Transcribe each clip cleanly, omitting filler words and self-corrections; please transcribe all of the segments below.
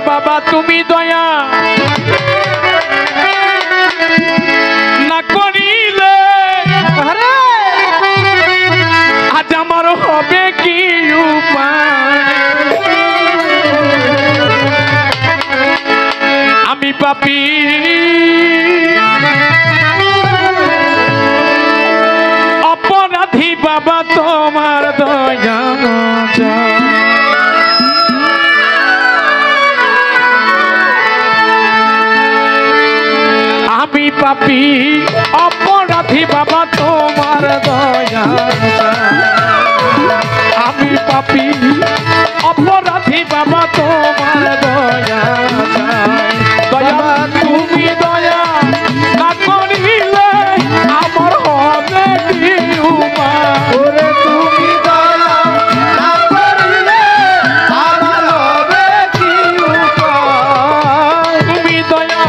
বাবা তুমি দয়া না করিলে আজ আমার হবে কি উপায় আমি পাপী অপরাধী বাবা তোমার দয়া আমি পাপী অপরাধী বাবা তোমার দয়া আমি পাপী অপরাধী বাবা তোমার দয়া দয়া তুমি দয়া না করিলে আমার হবে কি উপায় তুমি দয়া না করিলে আমার হবে কি উপায় তুমি দয়া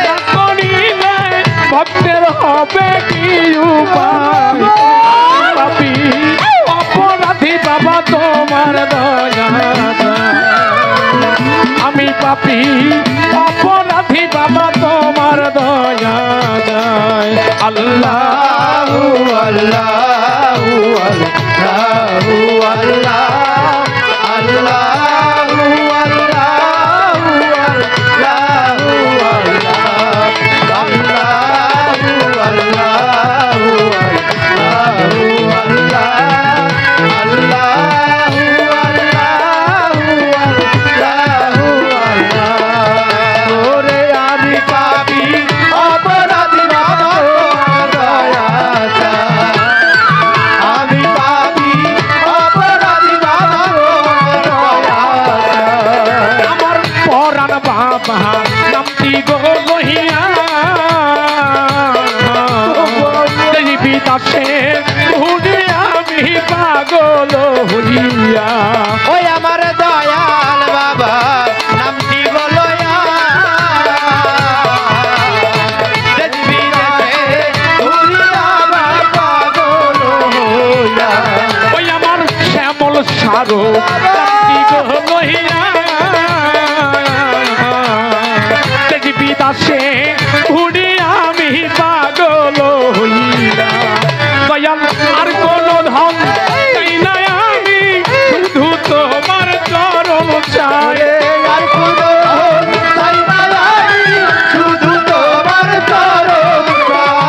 না করিলে ভক্তের হবে কি উপায় পাপী অপরাধী বাবা তোমার দয়া আমি পাপী অপরাধী বাবা তোমার দয়া যায় আল্লাহ আল্লাহ আল্লাহ আল্লাহ আল্লাহ নামটি গো লহিয়া বিদাসে ঘুরে আমি পাগল হইয়া ওই আমার দয়াল বাবা নামটি গো লইয়া পাগল হইয়া ওই আমার শ্যামল সারো নামটি গো লইয়া বিদাসে ঘুরে আমি পাগল হইলা দয়াল আর কোন ধন চাই না আমি শুধু তোমার চরণ চাই আর কোন ধন চাই না আমি শুধু তোমার চরণ চাই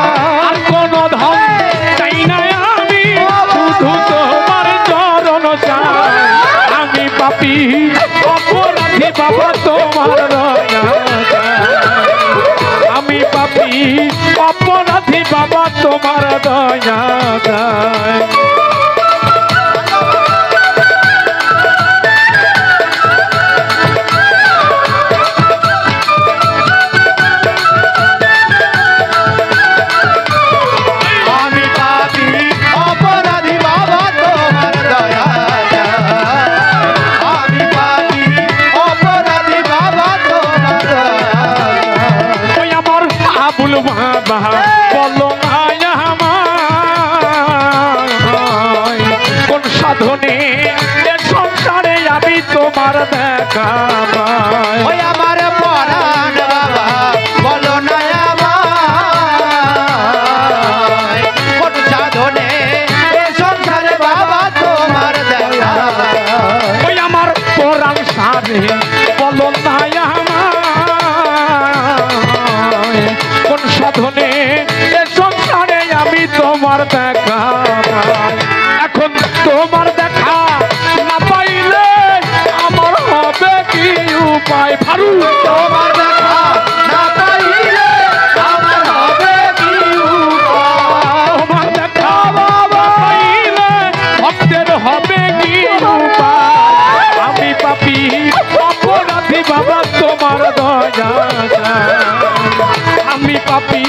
আর কোন ধন চাই না আমি শুধু তোমার চরণ চাই আমি পাপী অপরাধী বাবা তোমার দয়া আমি পাপী অপরাধী বাবা তোমার দয়া যায় আমি পাপী অপরাধী বাবা তোমার দয়া আমি পাপী অপরাধী বাবা তোমার দয়া আবুল বাবা বলো কোন সাধনে সংসারে আমি তোমার দেখা ওই আমার পরাণ বাবা বলো না কোন সাধনে সংসারে বাবা তোমার দেখা ওই আমার পরাণ সাধে বলো না কোন সাধনে সংসারে আমি তোমার দেখা এখন তোমার দেখা না পাইলে আমার হবে কি উপায় ভারু তোমার দেখা না পাইলে আমার হবে কি উপায় তোমার দেখা বাবা পাইলে ভক্তের হবে কি উপায় আমি পাপী অপরাধী বাবা তোমার দয়া আমি পাপী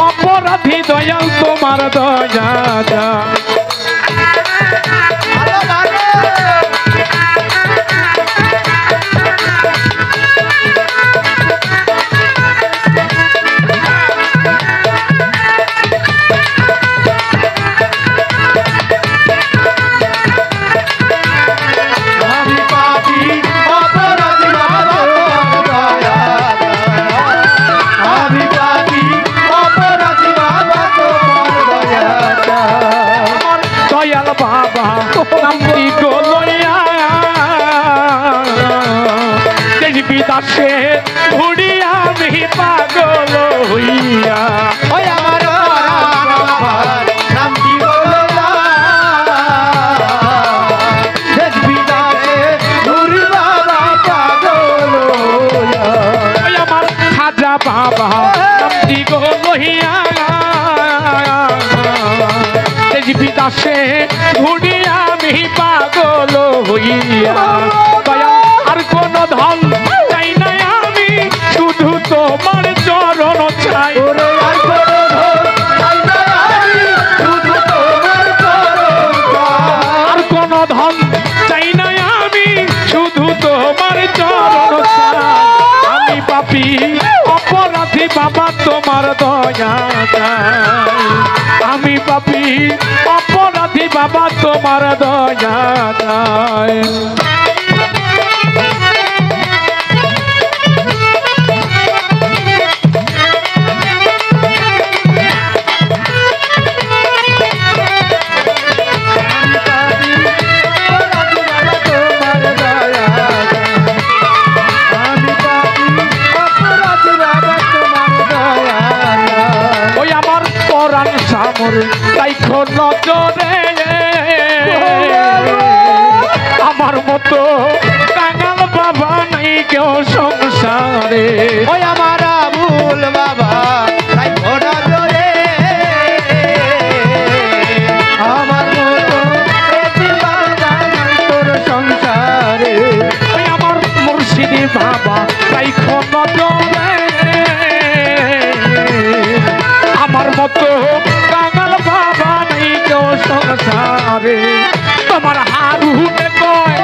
অপরাধী দয়াল তোমার দয়া দাসে ঘুরি আমি পাগল হইয়া দয়াল আর কোন ধন চাই না আমি শুধু তোমার চরণ চাই আর কোনো ধন চাই না আমি শুধু তোমার চরণ চাই। আর কোন ধন চাই না আমি শুধু তোমার চরণ চাই আমি পাপী অপরাধী বাবা তোমার দয়া চাই আমি পাপী অপরাধী বাবা তোমার দয়া চাই রাইখো নজরে আমার মতো কাঙাল বাবা নাই কেউ সংসারে ওই আমার আবুল বাবা রাইখো নজরে আমার মতো এতিম বাবা নাই তোর সংসারে ওই আমার মুর্শিদি বাবা রাইখো নজরে আমার মতো কাঙাল বাবা নাই কেউ সংসারে তোমার হারুনে কয়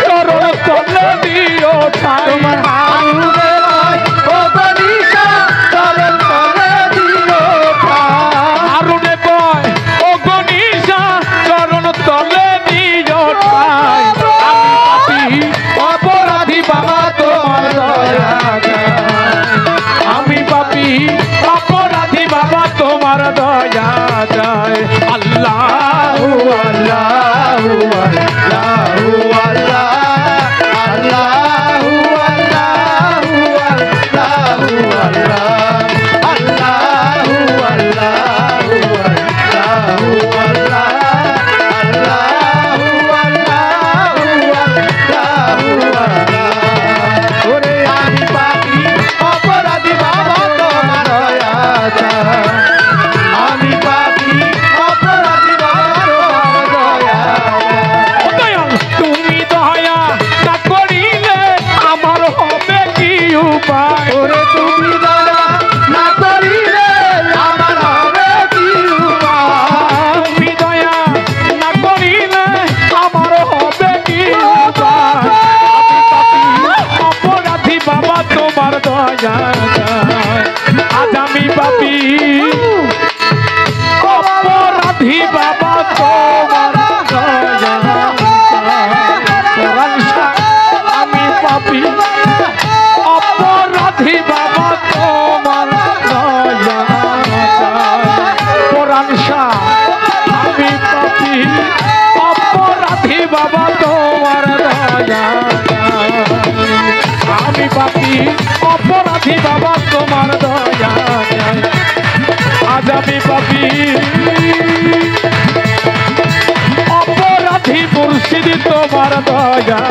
চরণ তলে দিও ঠাই তোমার হারুনে কয় ও গনিশা চরণ তলে দিও ঠাই হারুনে কয় ও গনিশা চরণ তলে দিও ঠাই আমি অপরাধী বাবা তোমার দয়া আমি পাপী অপরাধী বাবা তোমার দয়া যায় আল্লাহ আল্লাহ আল্লাহ আজ আমি পাপী অপরাধী বাবা তোমার দয়া আমি পাপী অপরাধী বাবা তোমার দয়া কোরআন শাহ আমি পাপী অপরাধী বাবা তোমার দয়া আমি পাপী অপরাধী বাবা তোমার দয়া আজ আমি পাপী অপরাধী মুর্শিদ তোমার দয়া